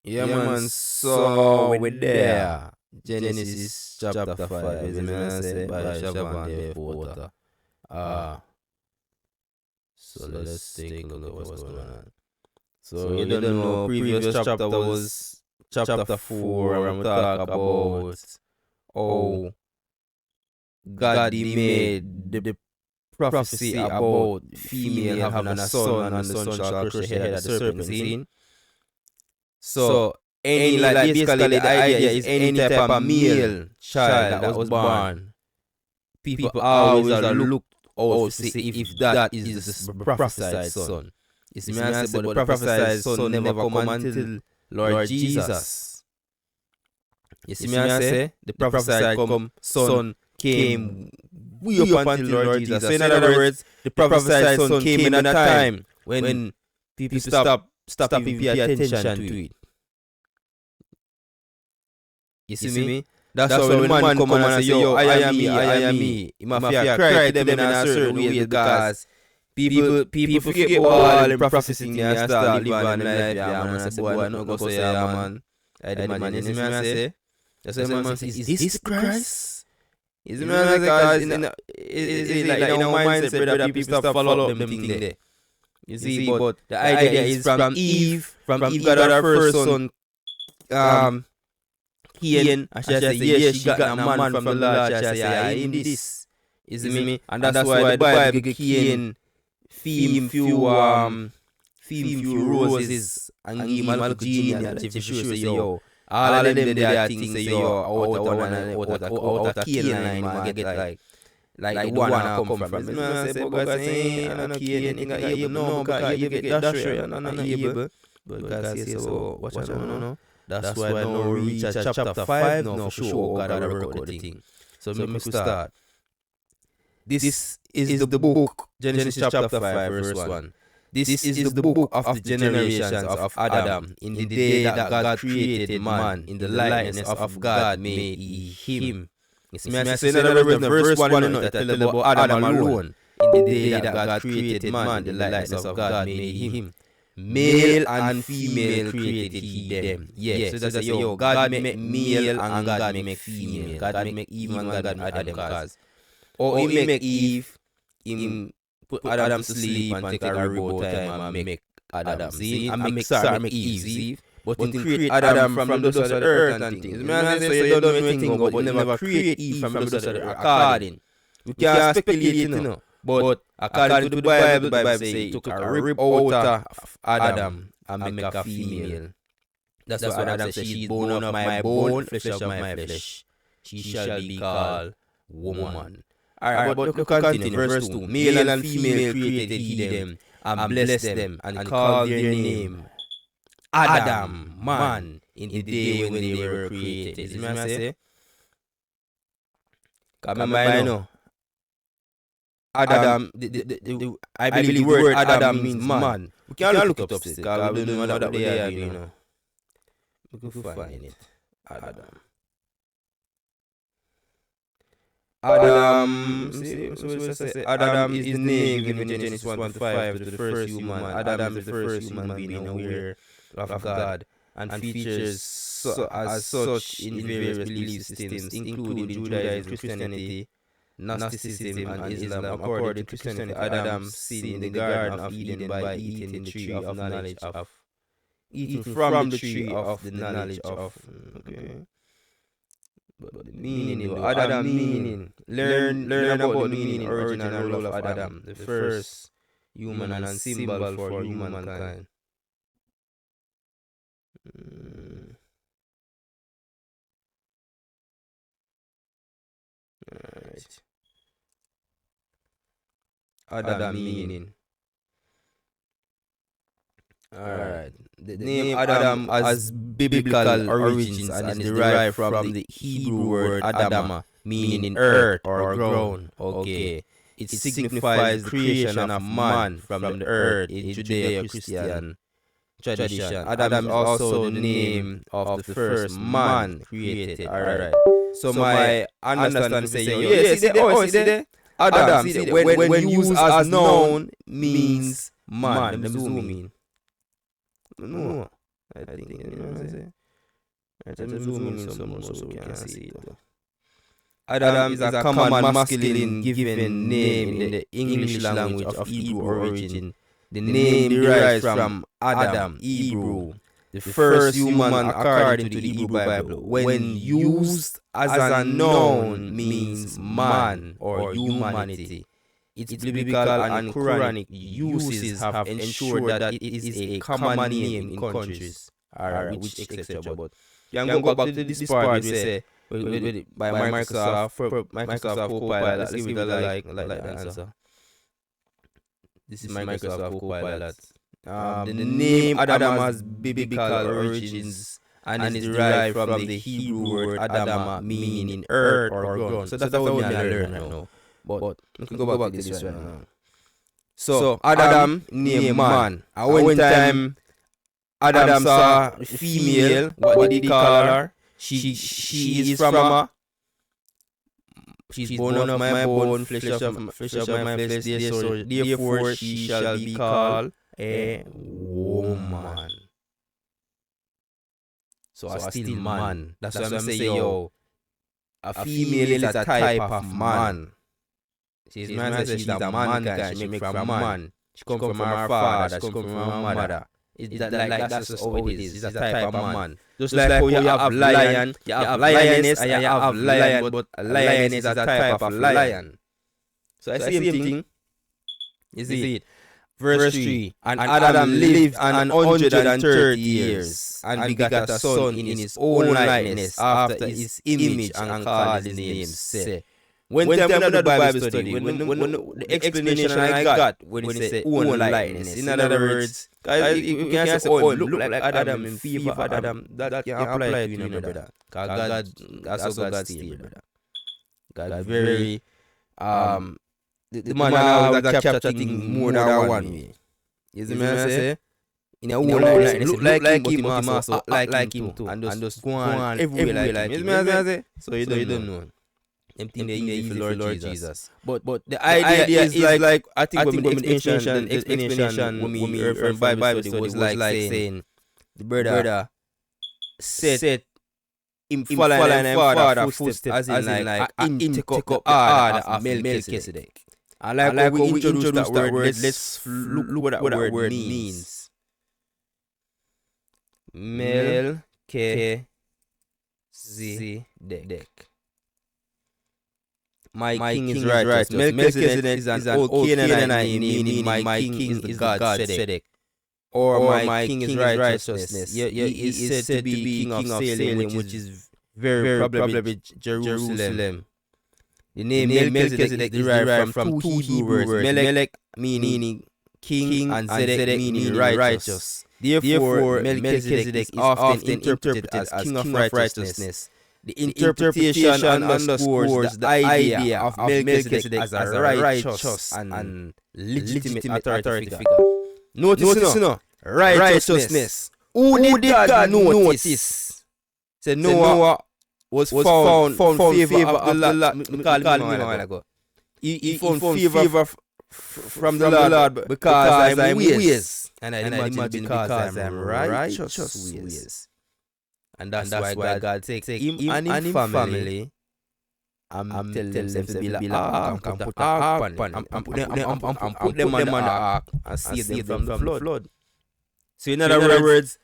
Yeah, man, so we there. Genesis chapter 5 is mentioned by Shaban the Porter. Ah, so let's take a look at what's going on. So you don't know, previous chapter was chapter 4, and we talk about how God he made the prophecy about female having a son, and the son shall crush the head of the serpent. Seen? So any like basically the idea is any type of male child that was born, people always are look out to see if that is the prophesied son. You see me I say, but the prophesied son never come until Lord Jesus. You see me I say, the prophesied son came way up until Lord Jesus. So in other words, the prophesied son came in a time when people stop even pay attention to it. You see me? That's why when the man come and say, yo, I am me. He must cry to them in a certain way because people forget all the prophecies and start living life, yeah, man. I say, boy, I'm not going to say, yeah, man. I the man, you see me, I say? That's why man say, is this Christ? You see me, I say, because it's like in our mindset, brother, people stop follow up them thing there. You see, but the idea is from Eve got her first son, Cain, and she say, yes, she got a man from the Lord. She say, I in this. You see me? And that's why the Bible give Cain few roses and give him a little genie that if you sure say, yo, all of them they are things say, yo, out of Cain line, man, get like the one I come from. You know I say, but God say, I'm not Cain, I'm not able, no, because Abel get dashed, and I'm not able. But God say, so, watch out, no. That's why now we reach at chapter 5 now for sure God have record the thing. So let me start. This is the book, Genesis chapter 5 verse 1. This is the book of the generations of Adam. In the day that God created man, in the likeness of God made he him. You see me, I say in other words, the verse 1 that tell about Adam alone. In the day that God created man, in the likeness of God made him. Male and female created he them. Yes, so that's yo, God make male and God make female. God make Eve and God make Adam cause. Or he make Eve, him put Adam to sleep and take a reboot time and make Adam. See? And make Sarah make Eve, see? But he create Adam from the dust of the earth and things. So you don't know anything about, but never create Eve from the dust of the earth according. We can't speculate, you know. But according to the Bible says he took a rib out of Adam and make a female. That's why Adam said, she is bone of my bone, flesh of my flesh. She shall be called woman. Alright, but to continue, verse 2. Male and female created he them, and blessed them, and called their name Adam, man, in the day when they were created. You see what I say? Remember, I know. Adam, I believe the word Adam means man. We can't look it up, because we don't know what they are, you know. We can find it. Adam, see, Adam is the name given in Genesis 1-5 to the first human. Adam is the first human being aware of God and features as such in various belief systems, including Judaism, Christianity, Gnosticism, and Islam. According to Christianity, Adam sinned in the Garden of Eden by eating the tree of knowledge of, eating from the tree of the knowledge of. Okay. But the meaning, Adam meaning, learn about the meaning, origin and role of Adam, the first human and symbol for humankind. Alright. Adam meaning. Alright. The name Adam has biblical origins and is derived from the Hebrew word Adama, meaning earth or ground. Okay. It signifies the creation of man from the earth in Judeo-Christian tradition. Adam is also the name of the first man created. Alright. So my understanding say, see there? Adam, see there? When used as noun means man. Let me zoom in. No, I think, you know what I'm saying? Right, let me zoom in some more so we can see it. Adam is a common masculine given name in the English language of Hebrew origin. The name derives from Adam, Hebrew, the first human according to the Hebrew Bible. When used as a noun means man or humanity. Its biblical and Quranic uses have ensured that it is a common name in countries, which etc. But you can go back to this part we say by Microsoft Copilot. Let's give it a like the answer. This is Microsoft Copilot. The name Adam has biblical origins and is derived from the Hebrew word Adama, meaning earth or ground. So that's what we learn right now. But we can go back to this right now. So Adam named man. And one time Adam saw a female. What did he call her? She is from a. She's bone of my bone, flesh of my flesh. So therefore she shall be called a woman. So a still man. That's what I'm saying, yo. A female is a type of man. She's a man guy. She make from man. She come from her father. She come from her mother. That's just how it is. It's a type of man. Just like how you have lion, you have lioness, and you have lion, but a lioness is a type of lion. So I see same thing. You see it. Verse 3. And Adam lived 130 years and begat a son in his own likeness after his image and called his name Seth. When time when the Bible study, when the explanation I got when it say own likeness, in other words, guys, you can say, oh, look like Adam in favor of Adam, that can apply to you, brother. God, that's how God steer, brother. God very, the man always capture things more than one way. You see me I say? In a own likeness, look like him, but he must act like him too, and just go on everywhere like him. You see me I say? So you don't know. Them thing they easy for Lord Jesus. But the idea is like I think when the explanation when we heard from Bible study was like saying the brother set him following him father footsteps as in like him take up the order of Melchizedek. And like how we introduce that word, let's look what that word means. Melchizedek. My king is righteous. Melchizedek is an old Canaanite name, meaning my king is God Sedek. Or my king is righteousness. He is said to be king of Salem, which is very probably Jerusalem. The name Melchizedek is derived from two Hebrew words, Melech meaning king and Zedek meaning righteous. Therefore, Melchizedek is often interpreted as king of righteousness. The interpretation underscores the idea of Melchizedek as a righteous and legitimate authority figure. Notice, righteousness. Who did God notice? Said Noah was found favor of the Lord. He found favor from the Lord because I'm ways. And I imagine because I'm righteous ways. And that's why God takes him and his family and tell them to build an ark and put an ark on them and put them on the ark and save them from the flood. So in other words,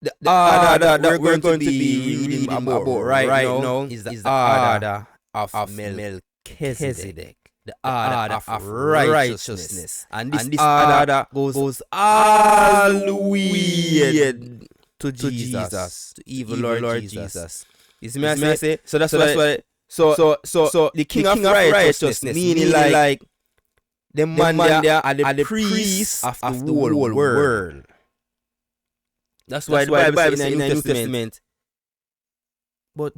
the order that we're going to be reading about right now is the order of Melchizedek. The order of righteousness. And this order goes all the way to Jesus, to evil Lord Jesus. You see me I say? So that's why. So the king of righteousness, meaning like the man there are the priests of the whole world. That's why the Bible says in the New Testament. But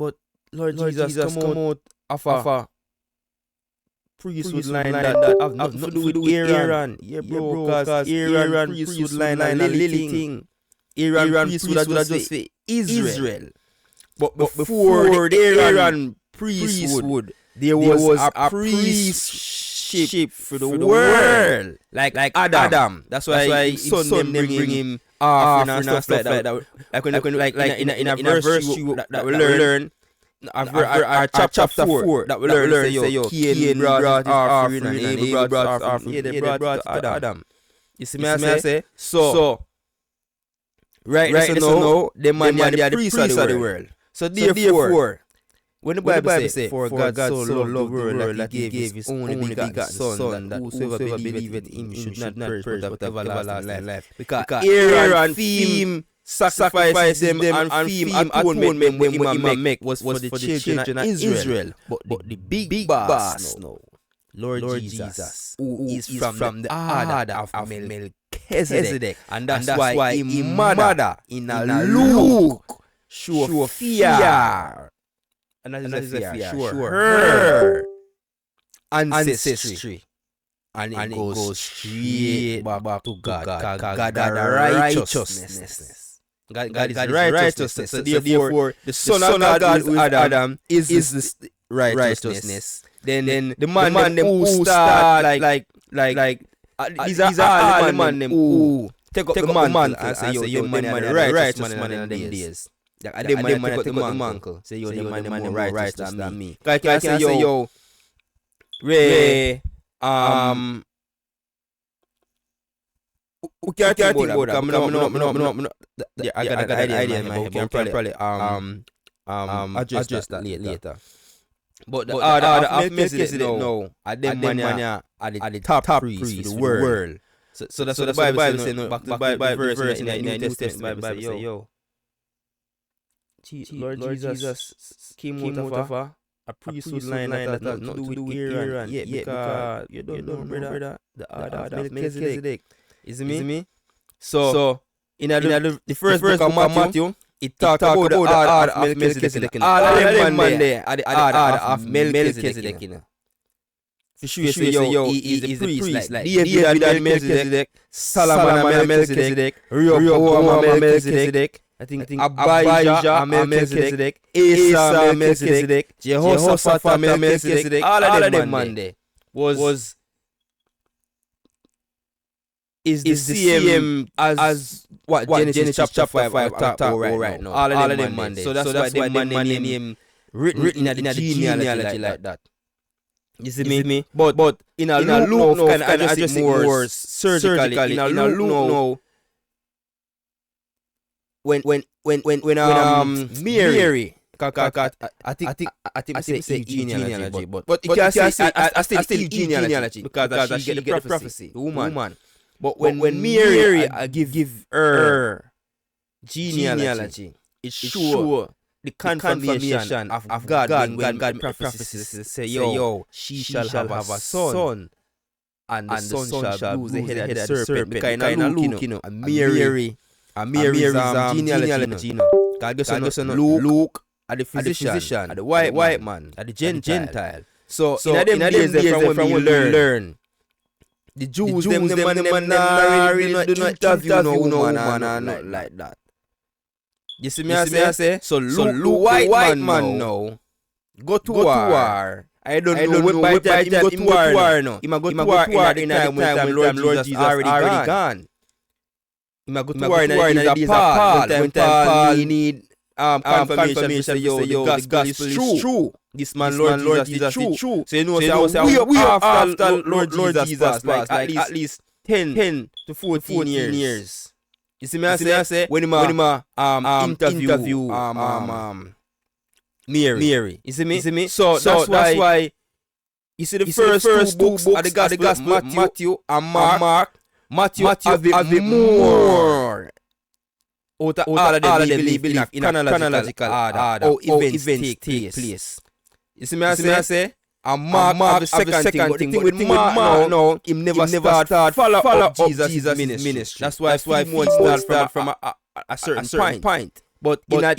Lord Jesus come out of a priesthood line that have nothing to do with Aaron. Yeah, bro, because Aaron priesthood line a little thing. Aaron priest would have just say Israel. But before the Aaron priesthood, there was a priestship for the world. Like Adam. That's why his son them bring him offering and stuff like that. Like in a verse that we learn. Our chapter 4 that we learn say yo Cain brought his offering and Abel brought his offering. Yeah, they brought to Adam. You see me I say? So right now the man are the priests of the world. So therefore when the Bible say for God so loved the world that he gave his only begotten Son, that whosoever believeth in him should not perish but have everlasting life. Because Aaron theme sacrifice them and theme atonement when he make was for the children of Israel. But the big boss now, Lord Jesus, who is from the order of Melchizedek, and that's why his mother in a Luke show fear. And that is a fear. Sure. Her ancestry. And it goes straight back to God. God is righteousness. God is righteousness. So therefore, the Son of God who is Adam is the righteousness. Then the man them who start like these are all the man them who take up the mantle and say yo man the righteous man in them days. I didn't man take up the mantle. Say yo them man more righteous than me. I can say yo Ray we can't think about that. No. I got an idea in my head. We can probably address that later. But the order of Melchizedek now, are them man are the top priests for the world. So that's what the Bible says. Back to the Bible verse in the New Testament. Bible say, yo, Lord Jesus came out of a priesthood line that had nothing to do with Aaron. Yeah, because you don't know, brother, the order of Melchizedek. Is it me? So in the first book of Matthew, it talks about the order of Melchizedek. All of them man there are the order of Melchizedek. For sure, you say, yo, he is the priest. Like David and Melchizedek, Solomon and Melchizedek, Rehoboam and Melchizedek, I think Abijah and Melchizedek, Asa and Melchizedek, Jehoshaphat and Melchizedek. All of them man there is the same as what Genesis chapter 5 talk about right now. All of them man there. So that's why the man name written in the genealogy like that. You see me? But in a Luke now, can address it more surgically. In a Luke now, when Mary, I think say genealogy, but it can say I still genealogy because she get the prophecy, the woman. But when Mary give her genealogy, it show the confirmation of God when God prophesies say, yo, she shall have a son, and the son shall bruise the head of the serpent. Because in a Luke, you know, Mary's genealogy, God goes on Luke are the physician, are the white man, are the Gentile. So in them days from when we learn, the Jews, them really do not interview no woman and not like that. You see me I say? So Luke white man now go to war. I don't know by the time he go to war now. He go to war in the time when Lord Jesus already gone. He go to war in the days of Paul. When Paul need confirmation yo, the gospel is true. This man Lord Jesus is true. So you know we are after Lord Jesus like at least 10 to 14 years. You see me I say when he interview Mary. You see me? So that's why you see the first two books of the gospel, Matthew and Mark. Matthew have more out of all of them live in a chronological order how events take place. You see me I say? And Mark have the second thing. But the thing with Mark now, he never start follow up Jesus' ministry. That's why he start from a certain point. But in a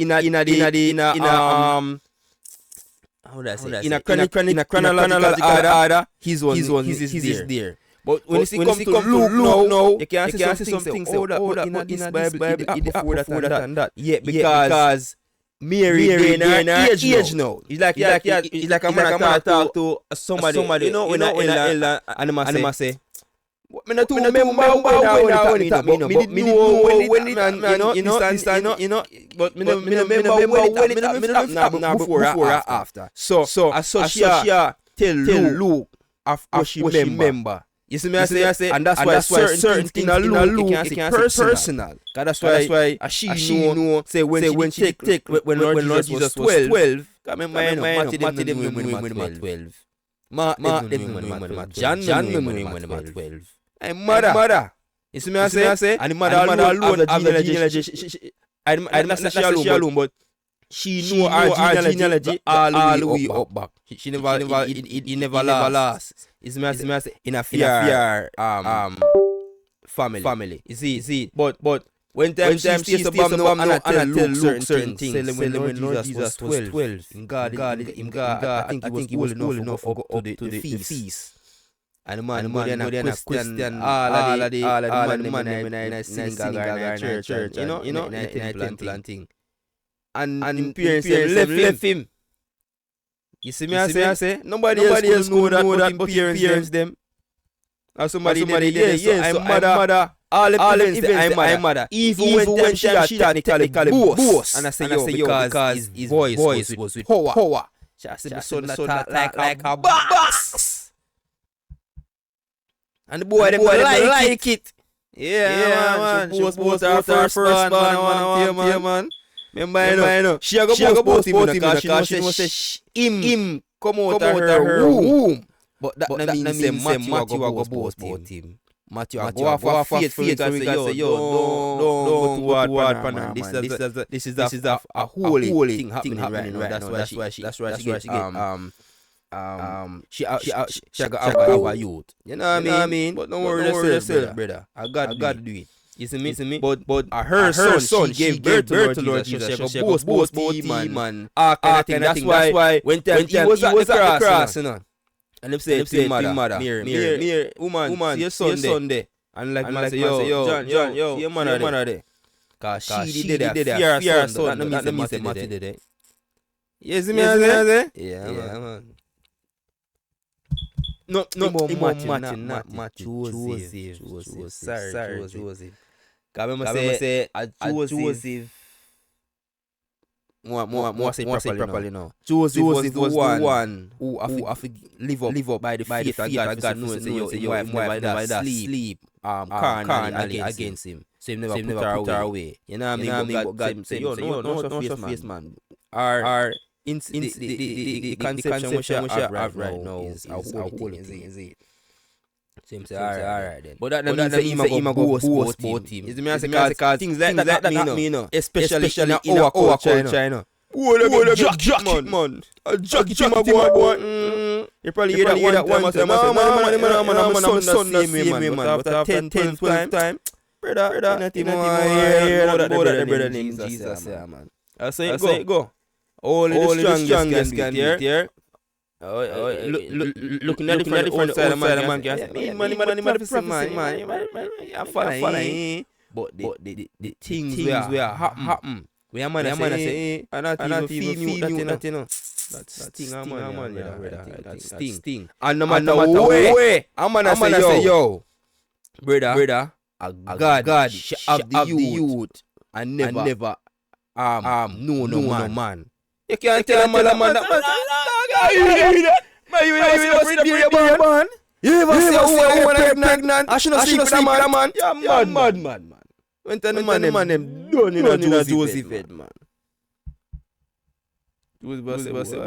chronological order, his is there. But when you come to Luke now, you can see some things. Oh, that in this Bible, it before that and that. Yeah, because Mary in her age now. It's like a man talk to somebody, you know, in a elder, and I say, Me not remember when it happened, but me know when it happened, you know, but me no remember when it happened before or after. So Sasha tell Luke of what she remember. You see me I say, and that's why certain things in Luke it can say personal. That's why she know say when she take when Lord Jesus was 12. Remember, Matthew them when 12. Mark them when John when 12. Hey mother. You see me I say, and the mother alone have the genealogy. I'm not saying she alone, but she know our genealogy all the way up back. She never lost. You see me I say, in a fear family. You see, but when time she stays above no and I tell Luke certain things. When Lord Jesus was 12, God, I think he was old enough to go up to the feast. And the man question all of the man in a synagogue in church, you know, in a temple and thing. And parents left him. You see me I say, nobody else know that but parents them. Or somebody there, so I'm mother. All the events I'm mother. Even when she technically boss. And I say, yo, because his voice was with power. She said, the son that like a boss. And the boy them like it. Yeah, man. She post her first man. Remember, you know. She go post him because she know say him come out of her womb. But that means say Matthew go post him. Matthew go off of faith and say, yo, don't go too hard for her, man. This is a holy thing happening right now. That's why she get she got our youth. You know what I mean? But don't worry yourself, brother. I got do it. You see me? But her son, she gave birth to Lord Jesus. She go boast him, man. That's why when he was at the cross, you know. And they say mother, Mary, woman, see your son there. And like man say, yo, John, see your mother there. Cause she did that fear son. That means say Matthew did it. You see me? Yeah, man. No, Matthew, Joseph. Sorry, Joseph. Cause remember say, Joseph. More say properly now. Joseph was the one who have to live up by the faith of God knows say your wife never sleep carnally against him. So he never put her away. You know what I mean? But God say, yo, no face man. The conception which I have right now is a whole thing, is it? So him say, alright then. But that means him go boast about him. Is me say cause things like that me know. Especially in our culture, you know. Oh, jacket, man. A jacket, him a go. You probably hear that one time. Man, son the same man. But after 10, 12 time, brother, nothing more hear that the brother named Jesus, man. I say it go. Only the strongest can beat here. Looking at the front side of man can say, money, man. I'm following. But the things will happen. We are man say, I'm not even feel that, you know. That's sting, man. That's sting. And no matter way, I'm gonna say, yo, brother, God have the youth and never no man. You can't tell a man that man. You ever say a woman pregnant? I shouldn't sleep with a man. You're mad, man. When the man them done in a Joseph head, man. Joseph say,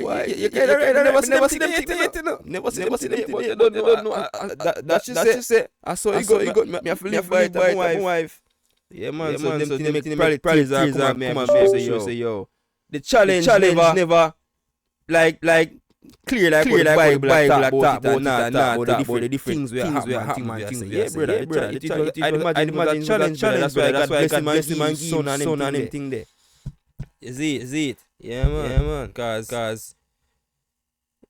why? You can't never see them yet, you know. Never see them, but you don't know. That you say. I saw you got me have to live by my wife. Yeah, man. So them make probably come and say, yo. The challenge never like clear like Bible talk about the different things we happen. Yeah, brother. I imagine challenge. That's why God bless him and give son and everything there. Is it? Yeah, man. Cause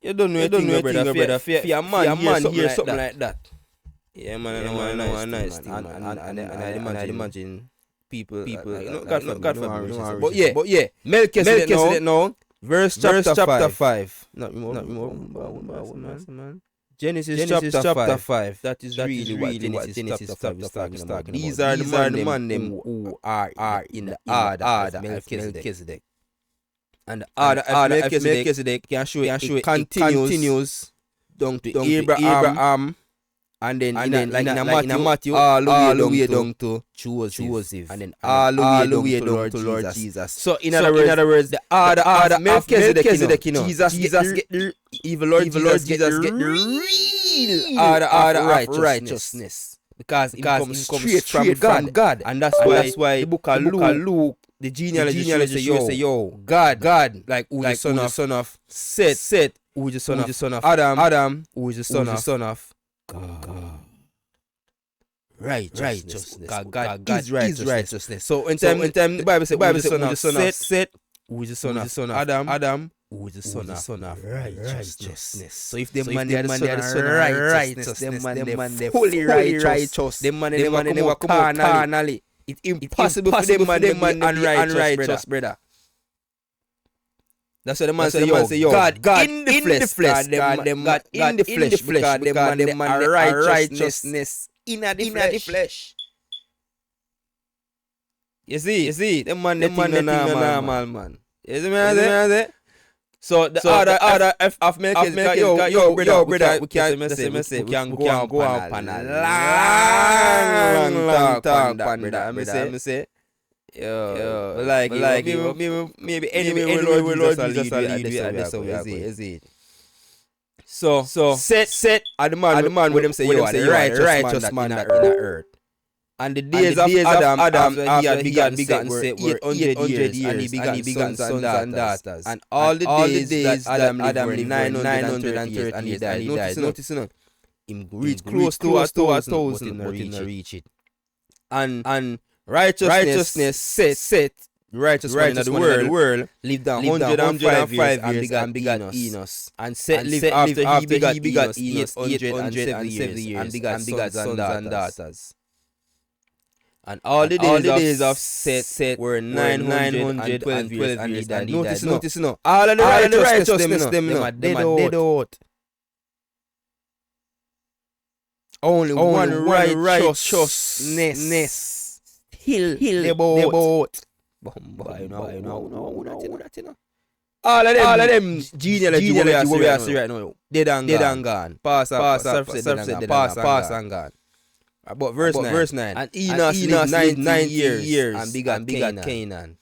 you don't know anything, brother. Fear a man hear something like that. Yeah, man. I know a nice thing, man. And I imagine people God forbid. But yeah, Melchizedek now. Verse chapter 5. Not more, man. Genesis chapter 5. That is really what Genesis chapter 5 is talking about. These are the man them who are in the order of Melchizedek. And the order of Melchizedek can show it continues down to Abraham. And then in Matthew all the way down to Joseph. And then all the way down to Lord Jesus. So in other words, the order of Melchizedek, you know, Jesus get the evil Lord Jesus get the real order of righteousness. Because it comes straight from God. And that's why the book of Luke, the genealogy say, yo, God, like who is the son of Seth, who is the son of Adam, who is the son of God. Righteousness. God is righteousness. So in time the Bible says, the son of Seth, who is the son of Adam, who is the son of righteousness. So if them man are the son of righteousness, them man they fully righteous. Them man never come out carnally. It's impossible for them man unrighteous, brother. That's what the man say, yo, God in the flesh, God in the flesh, because them man are righteousness in the flesh. You see, them man normal, man. You see me, I say? So the other of Melchizedek, yo, brother, we can go up on a long talk, brother. I say, yo, like maybe anyway, Lord Jesus will lead you at this way, is it? So set at the man with them say, yo, the righteous man that in the earth. And the days of Adam after he had begotten Seth were 800 years, and he begot sons and daughters. And all the days that Adam lived were 930 years, and he died. Notice, him reach close to 1,000, but he didn't reach it. And righteousness Seth, righteous man of the world, lived 105 years and begot Enos. And Seth lived after he begot Enos 870 years and begot sons and daughters. And all the days of Seth were 912 years and he died. Notice, all of the righteousness them are dead out. Only one righteousness still about. All of them genealogy we are seeing right now, dead and gone. Pass and gone. But verse 9. And Enos lived 90 years and begot Canaan.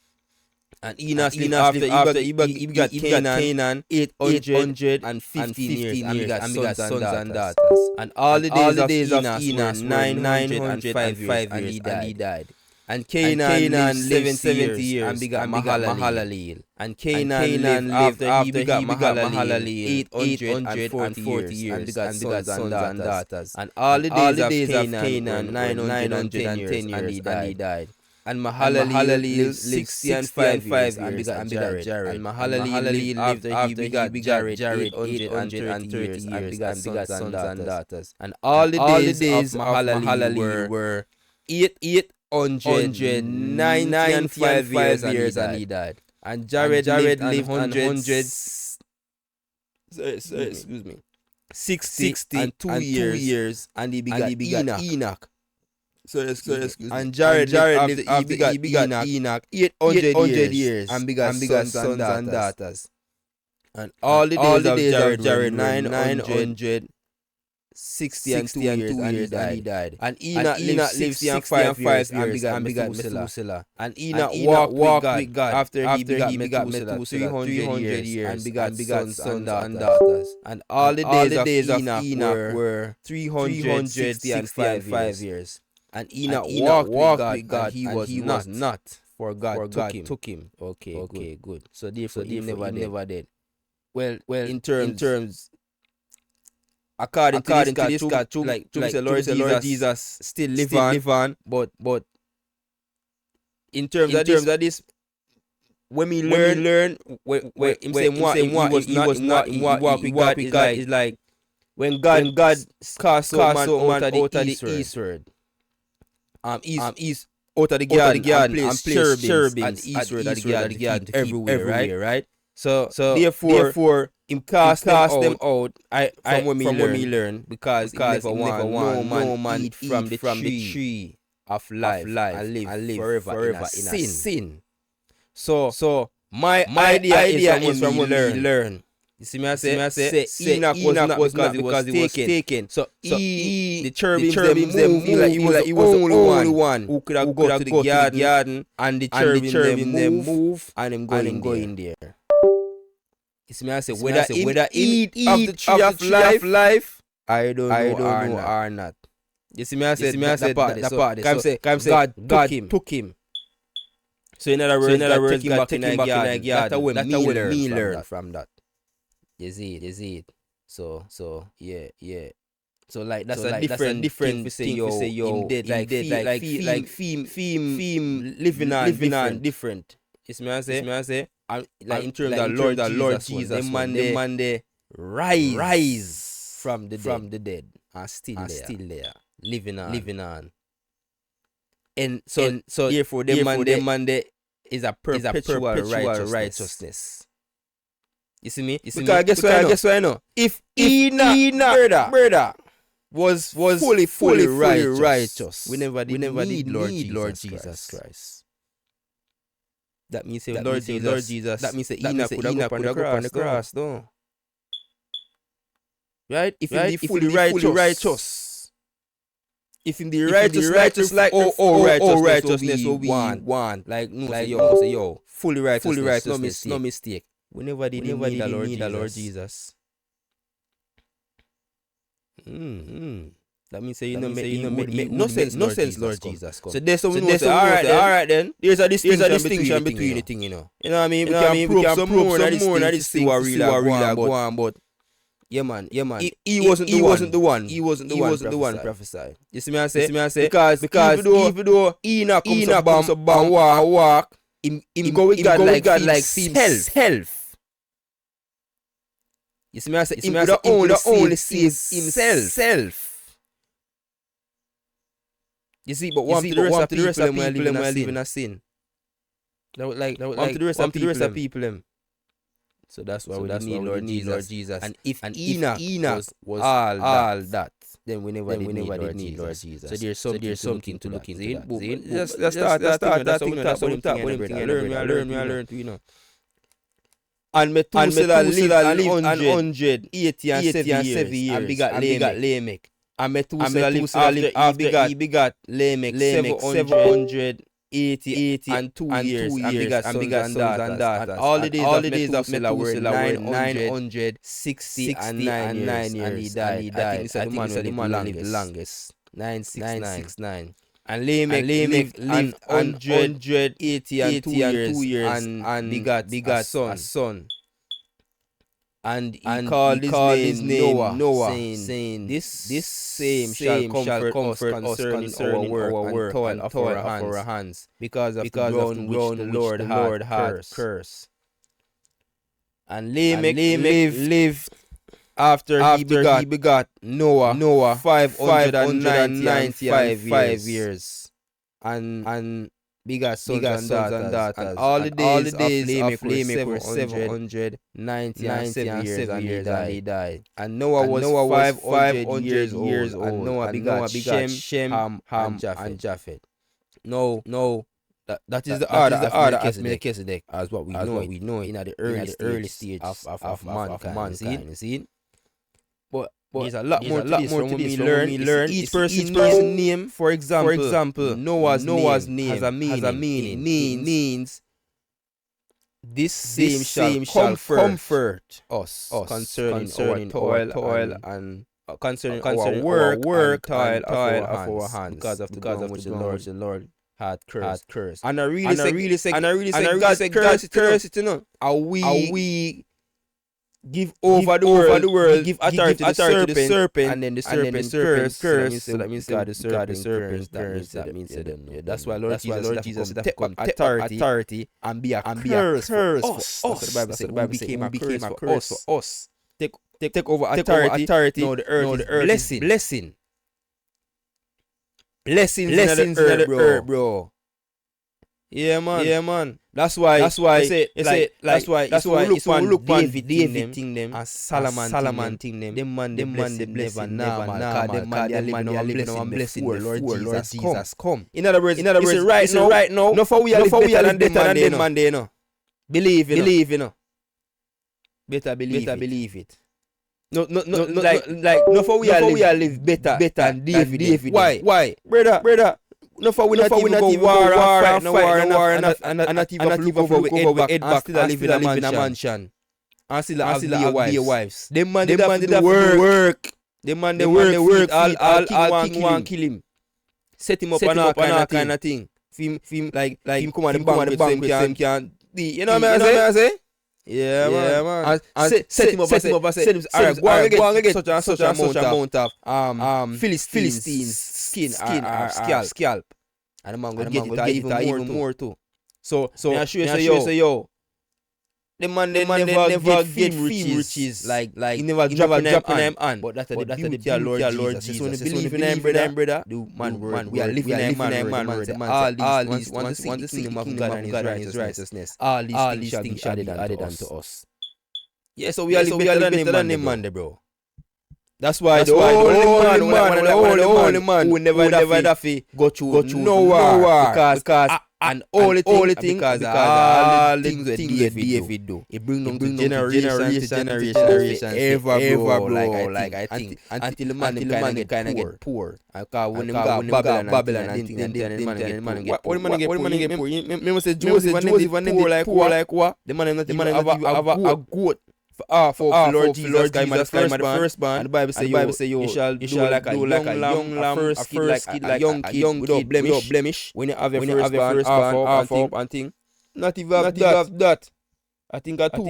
And Enos lived after he begot Canaan 815 years and begot sons and daughters. And all the days of Enos were 905 years and he died. And Canaan lived 70 years and begot Mahalalel. And Canaan lived after he begot Mahalalel 840 years and begot sons and daughters. And all the days of Canaan 910 years and he died. And Mahalalel lived 65 years and begot Jared. And Mahalalel lived after he begot Jared 830 years and begot sons and daughters. And all the days of Mahalalel were 895 years and he died. And Jared lived 62 years and he begot Enoch. And Jared lived after he begot Enoch 800 years and begot sons and daughters. And all the days of Jared 962 years and he died. And Enoch lived 65 years and begot Methuselah. And Enoch walked with God after he begot Methuselah 300 years and begot sons and daughters. And all the days of Enoch were 365 years. And Enoch walked with God, and he was not, for God took him. Okay, good. So therefore he never did. Well, in terms according to this God, like Lord Jesus still live on, but in terms of this, when we learn, when he was not walk with God is like when God cast man out of the eastward. East out of the garden and place cherubims and eastward of the garden everywhere, right? So therefore him cast them out. From when me learn because he never want no man eat from the tree of life and live forever in a sin. So my idea is from when we learn. You see me I say Enoch was not because he was taken. So the cherubims them move like he was the only one who could have go to the garden and the cherubims them move and him go in there. You see me I say whether eat of the tree of life I don't know or not. You see me I say that part. God took him. So in other words, God take him back in the garden. That's what me learn from that. You see it. So yeah. So like that's a different thing to say yo him dead like theme living on different. You see me I say like in terms of Lord Jesus, them man they rise from the dead and still there living on. And so therefore them man they is a perpetual righteousness. You see me? Because guess what I know? If Enoch brother was fully righteous, we never need Lord Jesus Christ. That means Lord Jesus. That means Enoch could have gone on the cross, though. Right? If he fully righteous. If in the righteous like righteousness what we want. Like yo, fully righteous, no mistake. We never did need the Lord Jesus. That means you know make no sense Lord Jesus come. So there's something alright then. There's a distinction between the thing, you know. You know what I mean? We can prove some more that this thing what really go on, but yeah man. He wasn't the one prophesy. You see me I say? Because even though Enoch comes up and walk, him go with God like himself. You see me I say? Him only sees himself. You see, but one to the rest of the people are living a sin. Like to the rest of people them. So that's why we need Lord Jesus. And if Enoch was all that, then we never did need Lord Jesus. So there's something to look into. Let's start. That's what I'm talking. I learn, you know. And Methuselah lived 180 and 7 years and begot Lamech. And Methuselah lived after he begot Lamech 780 and 2 years and begot sons and daughters. And all the days of Methuselah were 960 and 9 years and he died. I think the man lived the longest. 969. And Lamech lived 180 and 2 years and begot a son. And he called his name Noah, saying, This same shall comfort us concerning our work and toil of our hands, because of the ground which the Lord had cursed. And Lamech lived after he begot Noah 595 years and begot sons and daughters. And all the days of Lamech were 790 and 7 years and he died. And Noah was 500 years old and Noah begot Shem, Ham and Japheth. No. That is the order of Melchizedek, as what we know in the early stage of mankind. You see? But there's a lot more to this from we learn. Each person's name, for example, Noah's name has a meaning. Means this same shall comfort us concerning our toil and concerning our work and toil of our hands, because of which the Lord had cursed. And I really say God curse it, you know. And we give over the world, give authority to the serpent, and then the serpent curse. So that means God the serpent curse. That means that's why Lord Jesus take up authority and be a curse for us. So the Bible said we became a curse for us. Take over authority. Now the earth blessing. Blessings in the earth, bro. Yeah, man. Yeah, man. That's why. That's why. That's why look on David thing them and Solomon thing them. Them man, the blessing never normal. Them man, they living on blessing. Lord Jesus come. In other words, right now. No for we are better than them man. They know. Believe, you know. Better believe it. No, like no for we are live better than David. Why, brother? No for we not even go war and not even look over head back and still live in a mansion. And still have their wives. Them man did have work. Them man they work. All king want kill him. Set him up and all kind of thing. Film like him come on the bank same can. You know what I say? Yeah, man. And set him up. Set him. Alright, go and get such amount of Philistines skin or scalp. And the man go get it even more too. So I show you say yo. The man never get riches. Like he never drop in them hand. But that's the beauty of Lord Jesus. So when you believe in him, brother, do man, we are living in man. All these want to see him of God and his righteousness. All these things shall be added unto us. Yeah, so we are living better than him, man, bro. That's why the only man who never go through nowhere because and only thing because all the things that David do. It bring them to generation ever bro. Like I think until the man kind of get poor. Because when them go Babylon and things, and then the man get poor. What the man get poor? Me say Joseph and them poor like what? The man not have a goat. For Lord Jesus Christ, the firstborn. And the Bible say you shall do like a young lamb, a first kid, like a young kid without blemish. When you have a firstborn, half up and thing. Not even have that. I think a two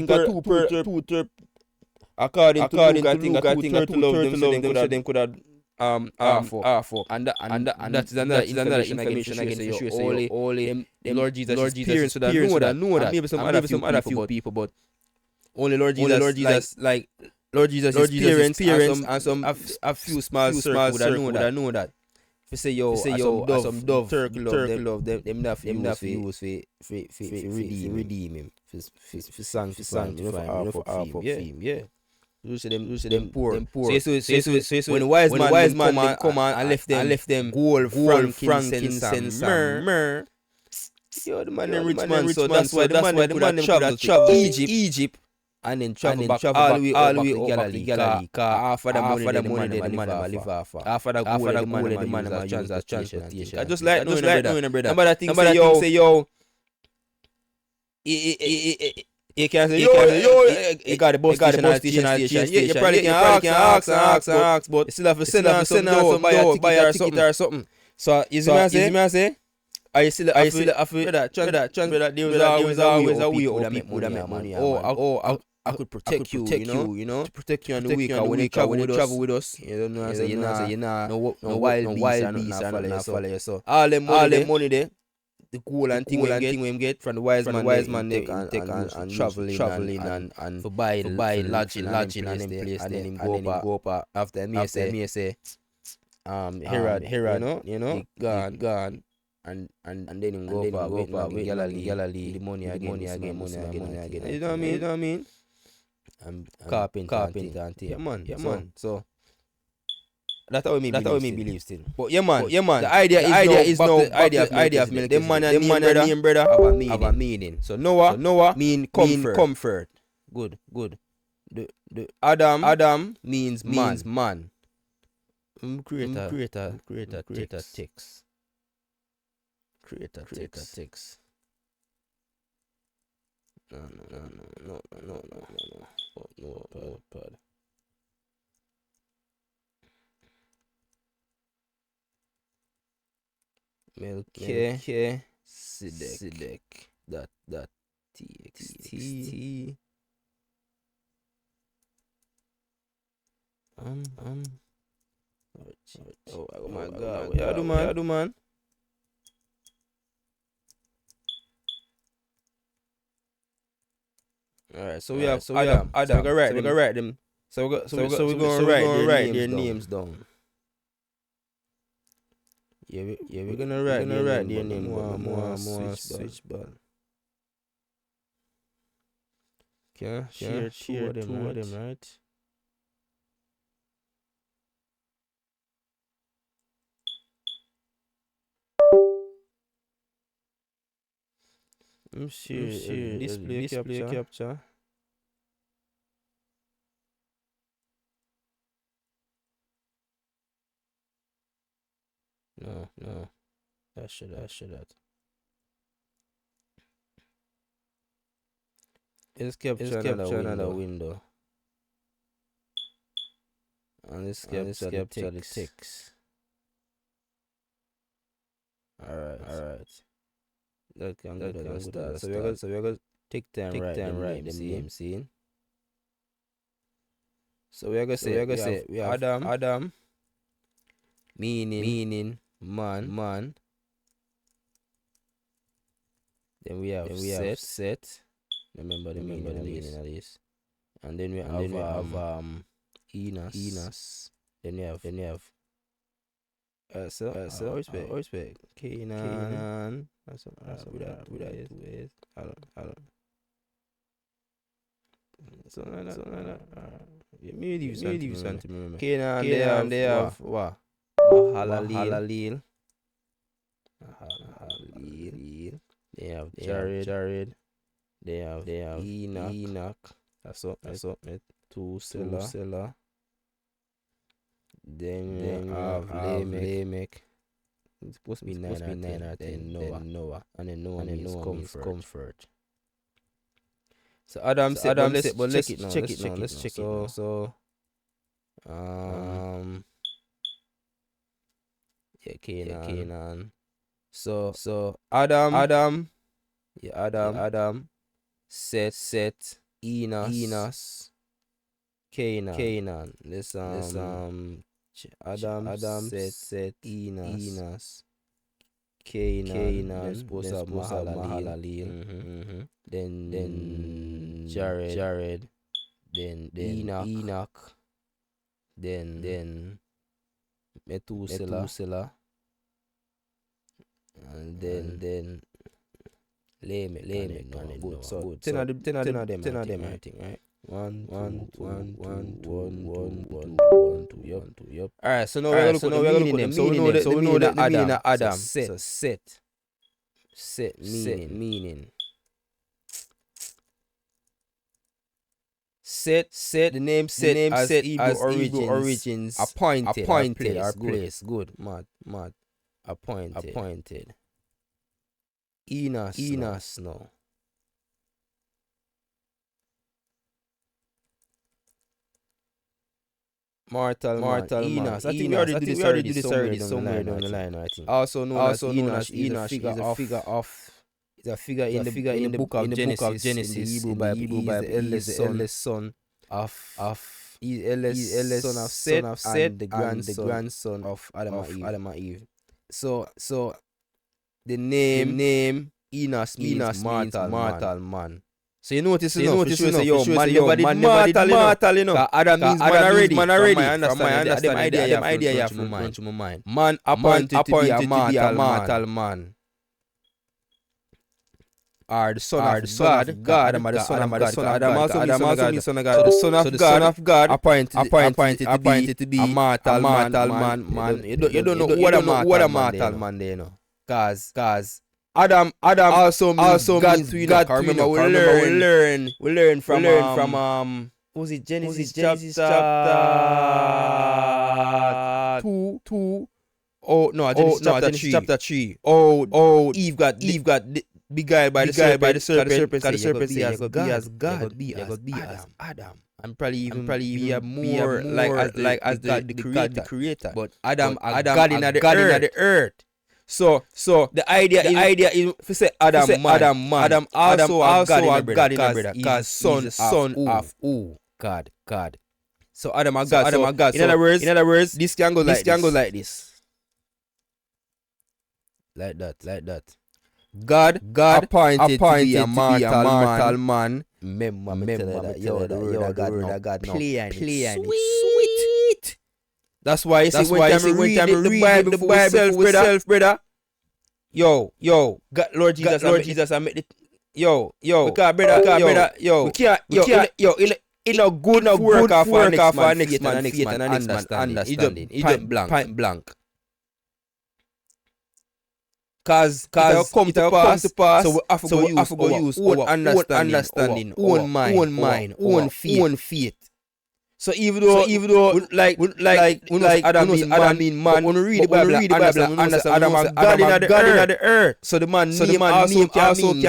according to Luke, I think a two them could have half up. And that is another information again to show you only Lord Jesus experience know that. Maybe some other few people, but only Lord Jesus experience and some a few small circles would know that. If you say yo, some dove, turkey love, them not use for redeem him, for sang, you know, for theme, yeah. You say them poor. So when the wise man come and left them gold, frankincense, myrrh. Yo, the man rich man, so that's why the man could have traveled Egypt. And then travel back all the way up to Galilee. Half of the money the man live off. Half of the gold the man use as transportation. I just like knowing brother. Number thing say yo. He can say yo. He got the bus station. You probably can ask, but you still have to send out some buy a ticket or something. So you see me I say? Are you still brother? There was always a way to make money. I could protect you, you know, to protect you on the week when you travel with us. You don't know, you know, no wild beasts and follow you. So all them money there, the gold and thing we get from the wise man take and traveling and for buy lodging and them place and then him go up after me say Herod, you know, gone. And then him go up with Galilee, the money again. You know what I mean? Carpenter and yeah man. So that's how me believe still. But yeah man. The idea is of me. Them man and name brother have a meaning. So Noah mean comfort. Good. The Adam means man. Creator text. Creator text. No. Pad. Melchizedek. That txt. Oh my God! What you do, man? Alright, so we have Adam. We're gonna write them. So we're gonna write their names down. we're gonna write their name, more switch ball. Okay, share two of them, right? Share display capture. No, that should that. Let's capture another window. And let's capture the text. Alright. That can start. So we're gonna take time right them name scene. So we're gonna say we have Adam meaning man. Then we have set. Remember the meaning of this. And then we have Enos. Then we have respect. Canaan. That's with that is. Hold on. So like that. Me leave something. Remember. Canaan. They have what? Mahalalel. They have Jared. They have Enoch. That's up. Methuselah. Then we have Lamech. It's supposed to be 9 or 10. Noah. And then Noah means comfort. So Adam said, let's check it now. Let's check it now. So Canaan. So Adam. Set. Enos. Canaan. Let's Adam set Enos. Canaan. Let's suppose to have Mahalalel. Then Jared. Then Enoch. Then Methuselah. And then Lamech. Good. So 10 of them, I think, right? 1, 2. Yup. Alright, so now we're gonna put the meaning. So we know that the meaning of Adam. So set meaning. Set the name set as Hebrew origins. Appointed or place. Good. Mad. Appointed. Enos no. Mortal Enos. I think we already do this already somewhere down the line, I think. Also known as Enoch is a figure in the book of Genesis. In the Hebrew Bible, he is the eldest son of Seth and the grandson of Adam and Eve. So the name Enos means mortal man. So you notice, say, man never did mortal, you know. Adam means man already. From my understanding, them idea you have from my mind. Man appointed to be a mortal man. Or the son of God. Adam the son of God. Adam also means son of God. So the son of God appointed to be a mortal man. You don't know what a mortal man there, you know. Cause Adam also means God to God. Remember, we learn from was it Genesis chapter 2? Oh no, Genesis chapter 3. Oh, Eve got beguiled by the serpent. Because the serpent said, "You be as God, be as Adam." And probably be more like as the creator. But Adam God in the earth. So the idea is to say Adam also a God in the because son of who? God. So Adam a God. In other words, this can go like this. Like that. God appointed to be a mortal man. Remember that the word of God now play and sweet. That's why you see when you read the Bible for yourself, brother. Yo, God, Lord Jesus, I make it. Yo, because brother, we can't, in a good work off our next man, faith and understanding. He just blank. Cause it come to pass, so we have to go use our understanding, own mind, own faith. So even though like Adam mean man, when we read the Bible, understand Adam and God in the earth. So the man also can mean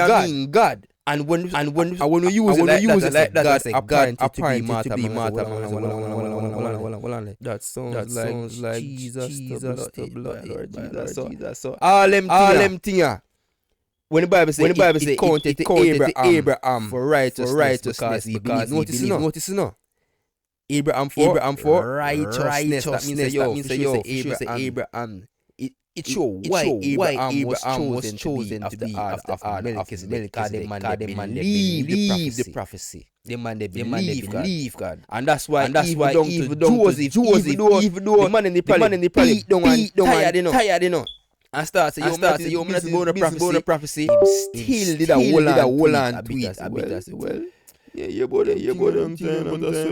God. And when we use it like that, appointed to be Martha. That sounds like Jesus the blood. So all them things. When the Bible says it counted to Abraham for righteousness because he believed. Notice no. Abraham for righteousness. That means Abraham. It shows why Abraham was chosen to be after Melchizedek. Because the man believe the prophecy. The man believe God. And that's why even Joseph, the man in the palace beat down tired, you know. And start say, yo, man, this is the prophecy. Still did a whole on tweet. Well, yeah, boy, I'm saying, but that's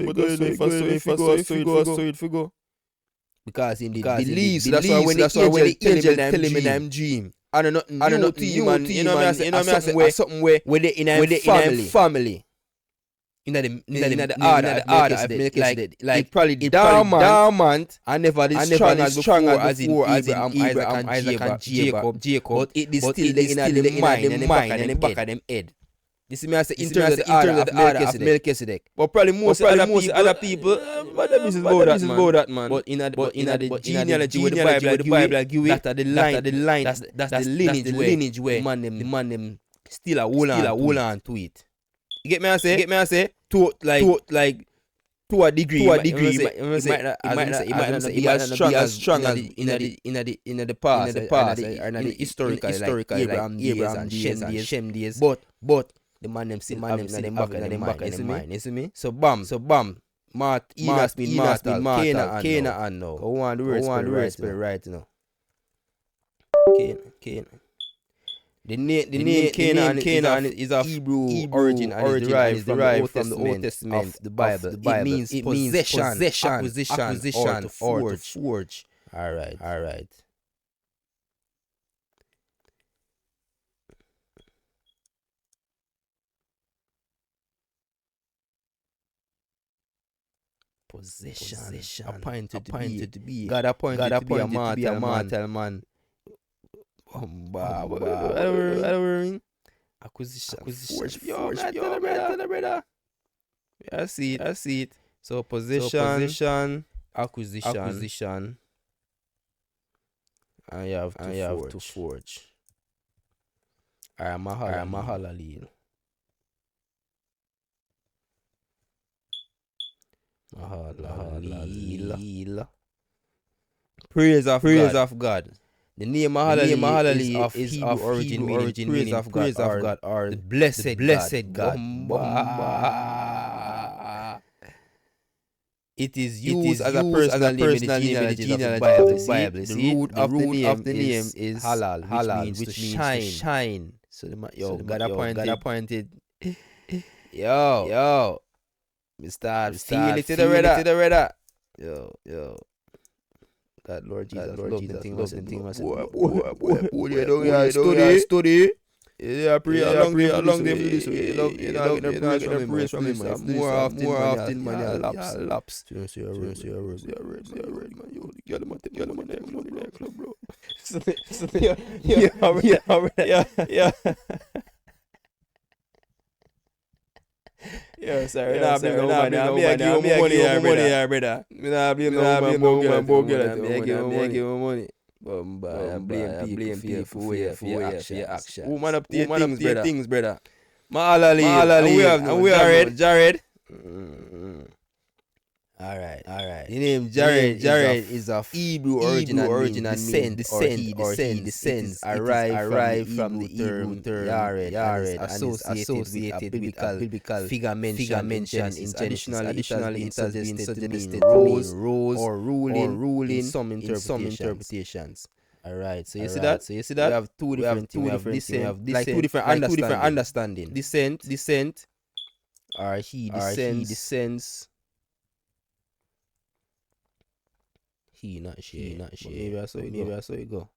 so it figure. Because he believes. That's why when the angel tell him in him dream, I don't know to you, man. You know what I'm saying? Something where they in a family. In the order of Melchizedek. Like probably dormant and never as strong as before as in Abraham, Isaac and Jacob. But it is still in the mind and the back of them head. You see me, I say in terms of the order of Melchizedek. But probably most other people, but that is about that, man. But in the genealogy where the Bible give it, that's the lineage where the man them still a hold on to it. You get me, I say? To a degree. It might not be as strong as in the past, in the historical Abraham days, Shem days. But the man them still have them back in mind. You see me? So bam. Enos mean Martha, Canaan now. Go on the word spell right now. Canaan. The name Canaan is of Hebrew origin and is derived from the Old Testament of the Bible. It means possession, acquisition, or to forge. Alright. Possession. Appointed to be. God appointed to be a mortal man. Acquisition. Forge. Tell the brother. I see it. So possession, acquisition. And you have to forge. Alright, Mahalalil. Praise of God. The name Mahalalel is of Hebrew origin, praise of God, or the blessed God. It is used as a personal name in the genealogy of the Bible. The root of the name is halal, which means shine. So God appointed. Yo. Mr. Feel it to the radar. Yo. God, Lord Jesus, love the thing. Study. Yeah, pray along them this way. You know, get the praise from him. More often, man, laps. You're red, man. You get them in the club, bro. Yeah. Yeah, sorry. I give you money, brother. I give you money. Blame people for your action. Woman up to things, brother. Mahalali. And we have Jared. Alright. The name Jared is of Hebrew origin and descent, arrived from the Hebrew term Yared, and is associated with a biblical figure mentioned in Genesis. Additionally, it has been suggested to mean rose or ruling in some interpretations. Alright, so you see that? We have two different things. We have two different understanding. Descent, or he descends. He, not she. Maybe I saw it go.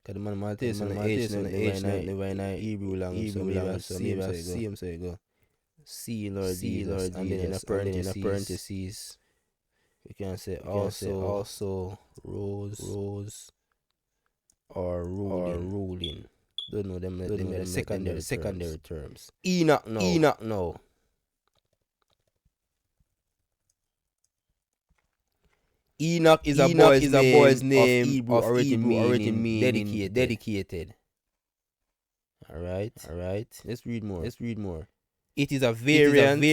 Cause the man might take some H, the Hebrew language, so maybe I see him, so it go. See Lord Jesus, and then in a parentheses, we can say also rose or ruling. Don't know them the secondary terms. Enoch now. Enoch is a boy's name of Hebrew origin meaning dedicated. Alright. Let's read more. It is a variant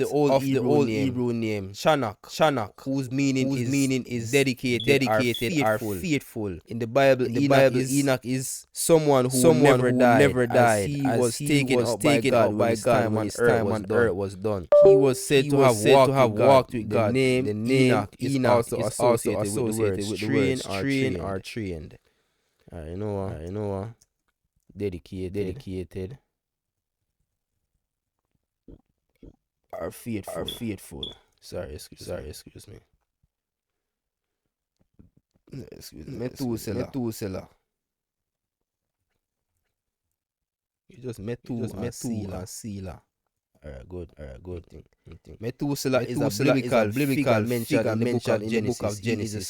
of the old Hebrew name Shanak, whose meaning is dedicated or faithful. In the Bible, Enoch is someone who never died. He was taken up by God when his time on earth was done. He was said to have walked with God. The name Enoch is also associated with the words train or trained. You know what? Dedicated. Are faithful. Sorry, excuse me. Methuselah. You just Methuselah. Alright, good thing. Methuselah is a biblical mention in the book of Genesis. He is the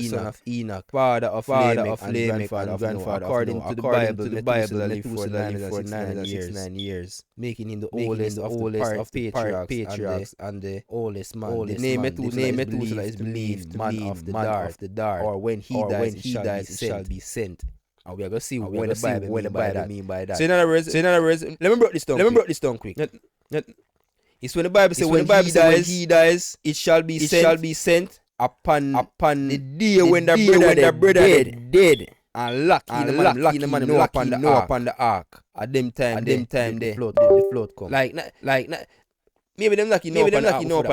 son of Enoch, father of Lamech and grandfather. According to the Bible, Methuselah lived for 969 years, making him the oldest of patriarchs and the oldest man. The name Methuselah is believed man of the dark, or when he dies, it shall be sent. And we are going to see what the Bible mean by that. So in other words, let me break this down quick. It's when the Bible says when he dies, it shall be sent upon the day when the brother dead. And lock the man upon the ark. At them time the flood come. Like maybe them lucky no upon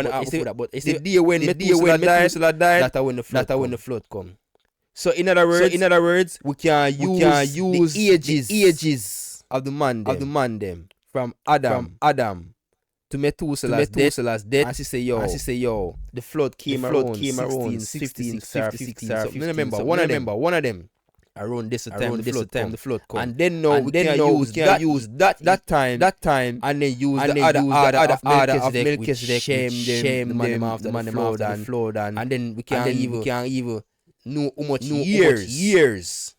the ark, but it's the day when Methuselah died. That's when the flood come. So in other words, we can use the ages of the man them from Adam to Methuselah's death. And she say yo, the flood came around 1656 or 15. Remember, one of them around this time the flood come. And then now we can use that time and then use the other of Melchizedek, shame them after the flood, and then we can even know how much years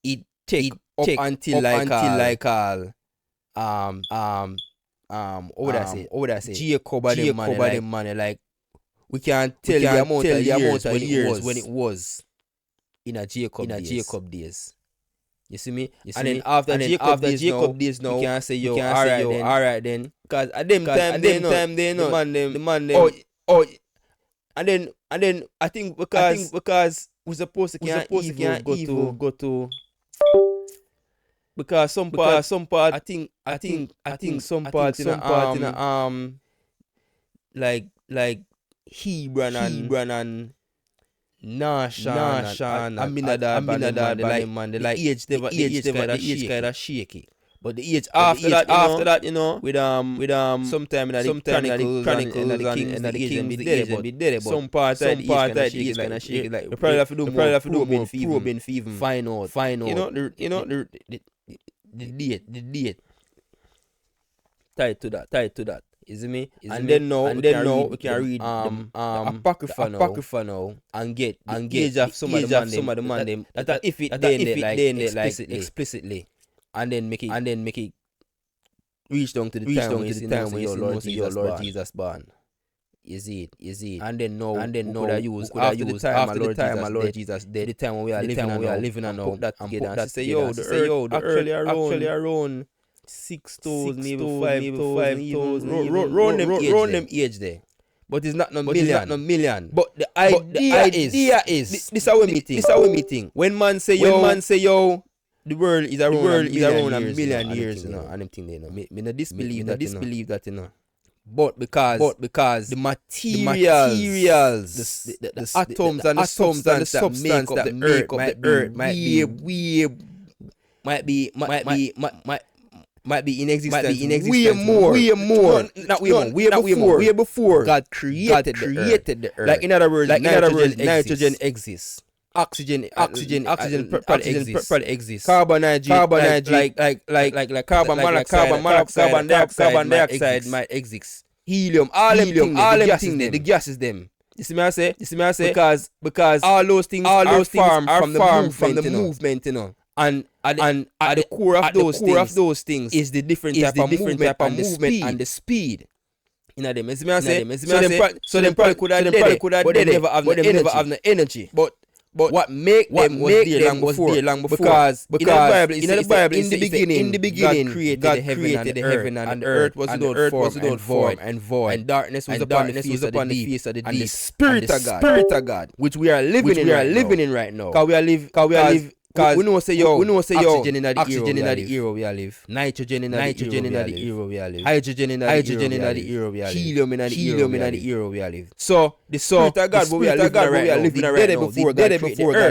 it take up until like what I say Jacob and money, like we can tell the amount of years when it was in a Jacob days. You see me? And then after Jacob days now, we can say yo, alright then, because at them time they know the man them and then I think because we're supposed to go to because some part I think some part in like Hebron and Nashan, Aminadab, like age kind of shaky. But the age after that, you know, with sometime in the Chronicles and the king be dead, but some part that age kind of shaky. Like we probably have to do more probing for even find out. You know the date. Tied to that. Is it me? And then now we can read the Apocrypha now and get age of some of the man them that if it then explicitly. And then make it reach down to the time when your Lord Jesus born. Is it? And then now that use after the time my Lord Jesus dead, the time when we are living and now that together and say yo the earth actually around 6,000 maybe 5,000 round them age there. But it's not no million. But the idea is this how we meeting. When man say yo, the world is around a million years, you know, and them thing they know. Me no disbelieve that, you know. But because the materials, the atoms and the substance that make up the earth might be in existence way before God created the earth. Like in other words, nitrogen exists. Oxygen probably exists. Carbon dioxide, like carbon dioxide might exist. Helium, all them things, the gases them. You see me I say? Because all those things are formed from the movement, you know. And at the core of those things is the different type of movement and the speed. You know them. You see me I say? So them probably could have but they never have the energy. But what make them was there long before because in the Bible in the beginning God created the heaven and the earth was without form and void, and darkness was upon the face of the deep, and the Spirit of God which we are living in right now. Cause we know say yo oxygen in the air we live, nitrogen in the air we live, hydrogen in the air we live, helium in the air we live. So the Spirit of God we are living right now before God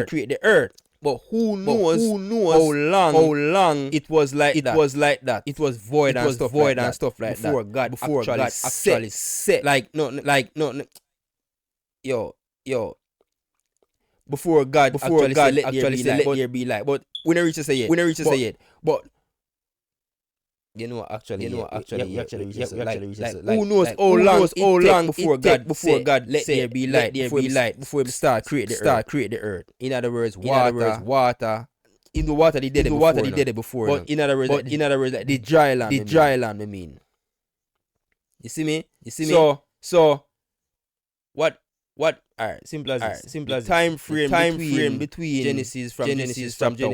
created the earth. But who knows how long it was like that. It was void and stuff like that before God actually set. Before God actually said, let there be light. But we never reach to say it. But you know actually who knows how long before God let there be light before we start create the earth. In other words, water. In the water they did it before. But in other words, the dry land. I mean, you see me. So what? Alright, simple as this. Time frame between Genesis chapter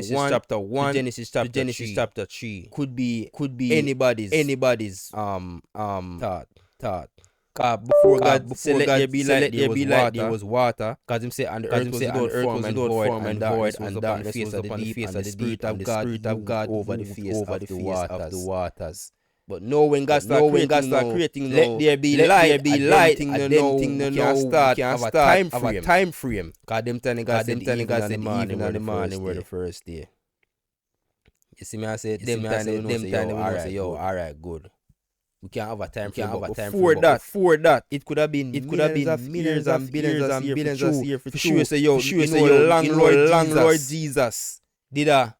1 to Genesis chapter 3 could be anybody's thought. Before God said let there be light, there was water. Because him say and the earth was without form and void, and darkness was upon the face of the Spirit of God over the face of the waters. But no, when God start creating, let there be light, and them thing no can start of a time frame. Because them telling God said the morning were the first day. You see me I say, them time we say, alright, good. We can't have a time frame. Before that, it could have been millions and billions of years for sure. Say long Lord Jesus did a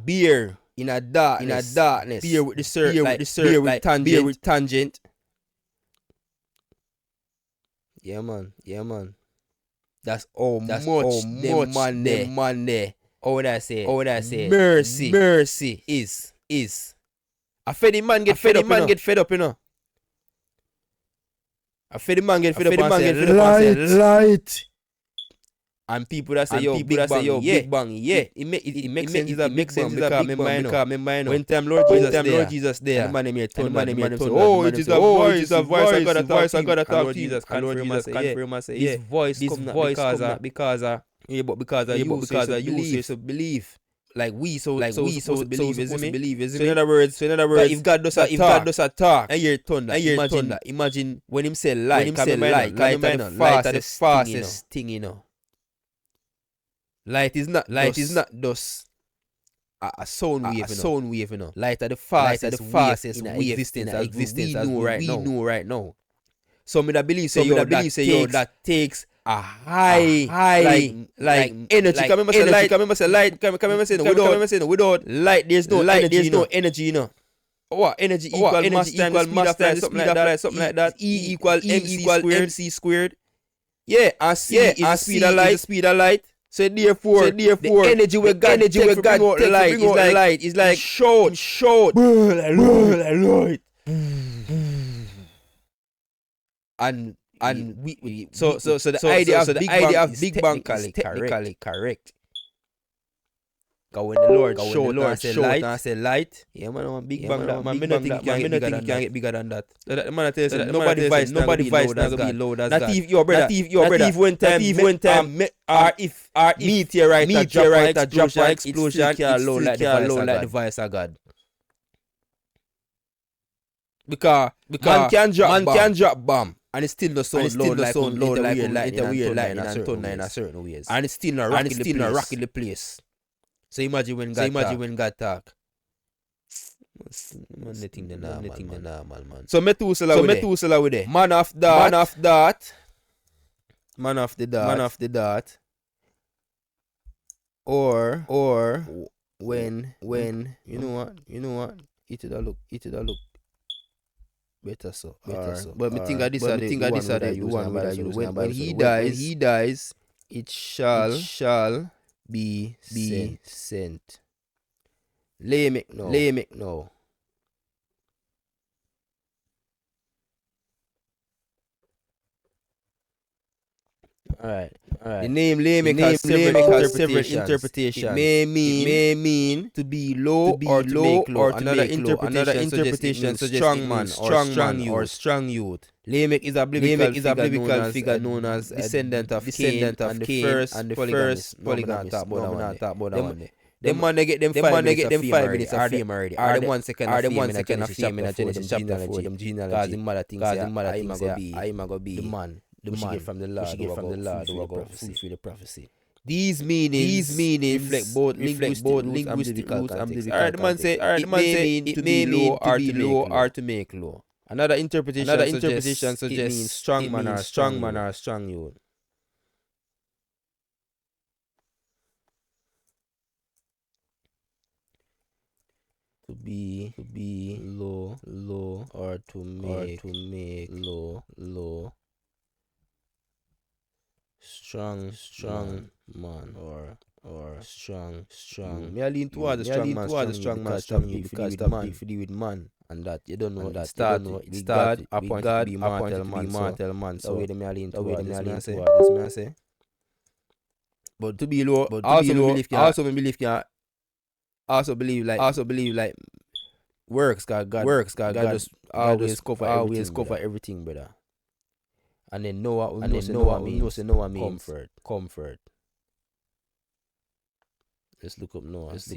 beer in a darkness. Beer with the beer with tangent. Yeah man. That's much them man there. Oh would I say mercy is. I fed the man get fed up, you know. I fed the man get fed up and say light. And people that say Big Bang, yeah. It makes sense. It makes sense because remember, when time Lord Jesus there, the man name here say, oh, it is a voice. I got to talk to Jesus. And Lord Jesus confirm and say, his voice comes not because of you so believe. Like we supposed to believe, so in other words, if God does a talk, and you're thunder, imagine when him say light is the fastest thing, you know. Light is not just a sound wave, you know. Light are the fastest wave existence we know right now. So me that believe say that takes a high like energy. Can remember say light. Without light, there's no energy, you know. What energy equal mass times something like that. E equal MC squared. Yeah, and C is the speed of light. So therefore, the energy we got take light is like short, light. And we so the idea of Big Bang is technically correct. Cause when the Lord showed and say light, yeah man, I'm a big bang that man. Me not think it can get bigger than that. So that the man tell you, nobody voice not gonna be loud as God. Not if your brother, not if when time, or if meteorite drop an explosion, it can low like the voice of God. Because man can drop bomb and it still no sound loud like a weird light in a certain ways. And it's still not rocking the place. So imagine when God talk. Man, the thing the normal man. So Methuselah with it. Man of that. Or when you know what? It would look better so. But me think this are the one that you when he dies, it shall be sent. Lamech no. Alright. The name Lamech has several interpretations. It may mean to be low or to make low. Another interpretation suggests strong man or strong youth. Lamech is a biblical figure known as descendant of Cain and the first polygamist. Them man they get them 5 minutes of fame already. Or them 1 second of fame in Genesis chapter 4. Them genealogy. Cause the mother thinks I'm going to be the man. We should get from the Lord who are going to fulfill the prophecy. These meanings reflect both linguistic roots and biblical context. The man say it may mean to be low or to make low. Another interpretation suggests it means strong man or strong youth. To be low or to make low. Strong man or strong. Me I lean towards the strong man, strong youth because the man if you deal with man and that you don't know that it start appointed to be mortal man. So way me I lean towards this me I say. But to be low, also believe like works. God just always cover everything, brother. And then Noah means comfort. Let's look up Noah. So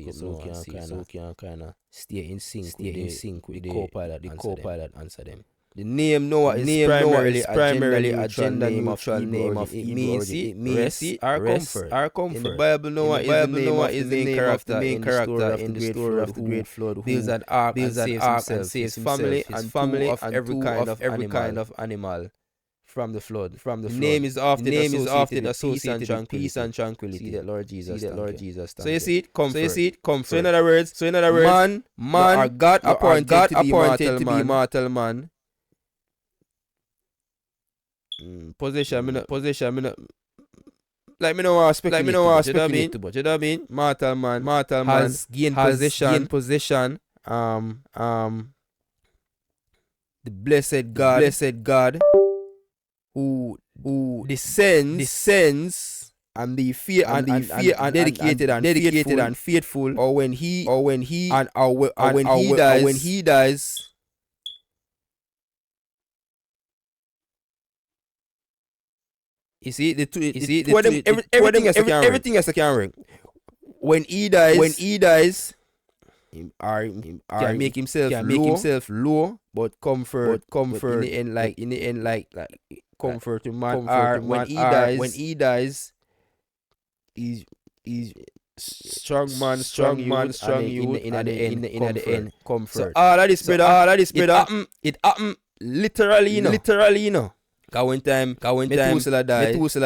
can kind of stay in sync with the co-pilot answer them. The name Noah is primarily a gender neutral name of it means our comfort. In the Bible, Noah is the main character in the story of the great flood who builds an ark and saves his family of every kind of animal from the flood. The name is often associated with peace and tranquility. See that, Lord Jesus. So you see it, comfort. So in other words, man or God appointed to be mortal man. Possession, me not. Like me no want speculate too much. You know what I mean? Mortal man has gained possession. The blessed God. Who descends and be dedicated and faithful, or when he dies. You see everything else can ring. When he dies, can make himself low, but comfort in the end like comfort to man. Or when he dies, he's strong man, strong youth in the end, comfort. So all of this, brother, it happened literally, you know. Cause when Methuselah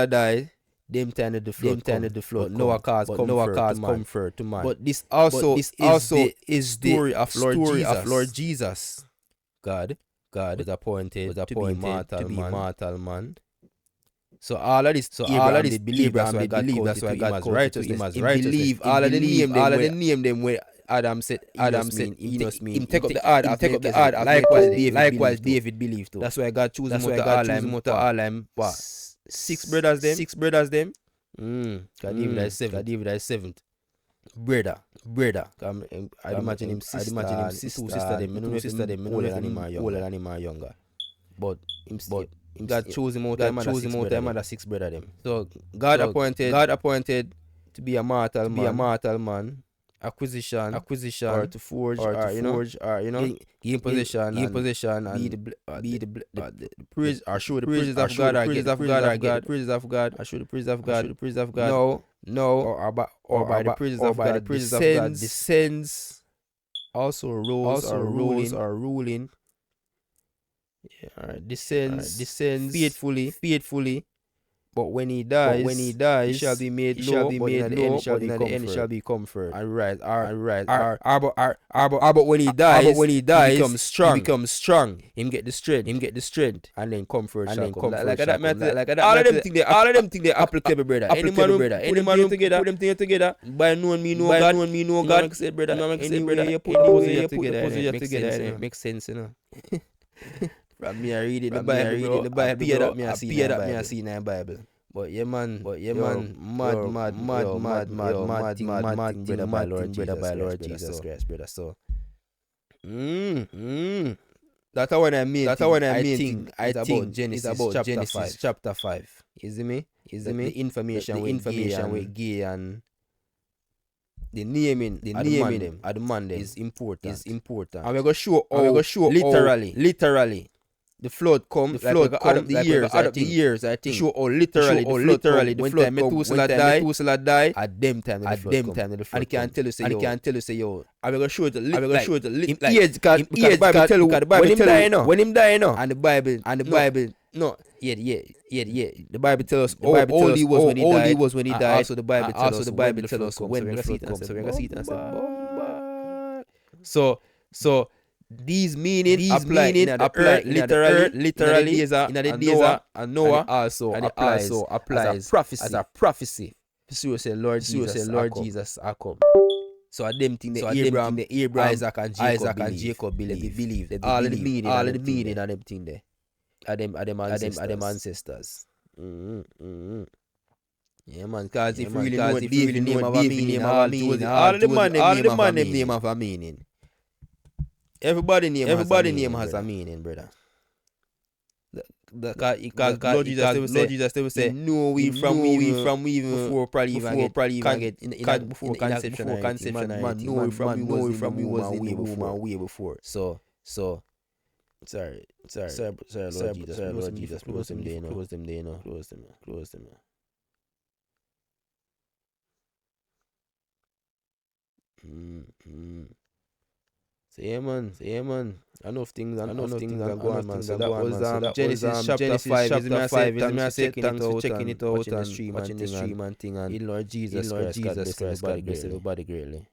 died, them time of the flood. Noah caused comfort to man. But this also is the story of Lord Jesus. God was appointed to be mortal man. So all of this believe that's why God calls righteousness. Believe all of the name them where Adam said him take up the heart. Likewise David believed too. That's why God chose him to all them. What? 6 brothers them. God David is 7th. brother. I imagine him sister, two sister them, two sister them, older than him or younger. But God chose him out of mother six brother them. So God appointed to be a mortal man. Acquisition, or to forge, or you know, in position, be the praise, or show the praises of God, or get the praises of God, or show the praises of God. No, or by the praises of God, descends, also rose, or ruling. Yeah, alright. Descends faithfully. But when he dies, he shall be made low, but in the end shall be comfort. Alright. But when he dies, he becomes strong. Him get the strength, and then comfort shall come. Like that. All of them think they applicable, brother. Any man together, put them together. By knowing me know God. Say, brother, anyway you put the puzzle together, makes sense, you know. From me I read it, the Bible, appear that me I see in the Bible. But yeah man, mad thing by Lord Jesus Christ, brother. So that's what I mean. I think Genesis chapter 5. Is it me? The information with gay and the naming of the man is important. And we're gonna show literally the flood come add up the years, I think. Show how literally the flood come. When Methuselah die, at them time the flood. And he can't tell you say yo. I'm gonna show it the age because the Bible tell you when him die no. And the Bible no. Yeah. The Bible tells us how old he was when he died. Also the Bible tells us when the flood comes. So we're gonna see it and say so these meanings apply literally in the days of Noah, and it also applies as a prophecy. So say Lord Jesus are come. So I them think the Abraham, Isaac and Jacob believe. All of the meaning and them thing there. Are them ancestors. Yeah man, cause if you really know the name of a meaning, all of the man name of a meaning. Everybody name has a meaning, brother. Because Lord Jesus still say, know we from even before probably get before conception. Man, know we from we was in the woman way before. So sorry, Lord Jesus, close them there, close them. So yeah man. Enough things are going, man. So that was Genesis chapter 5. Is me thanks for checking it out and watching the stream and thing. And in Lord Jesus Christ, God bless everybody greatly.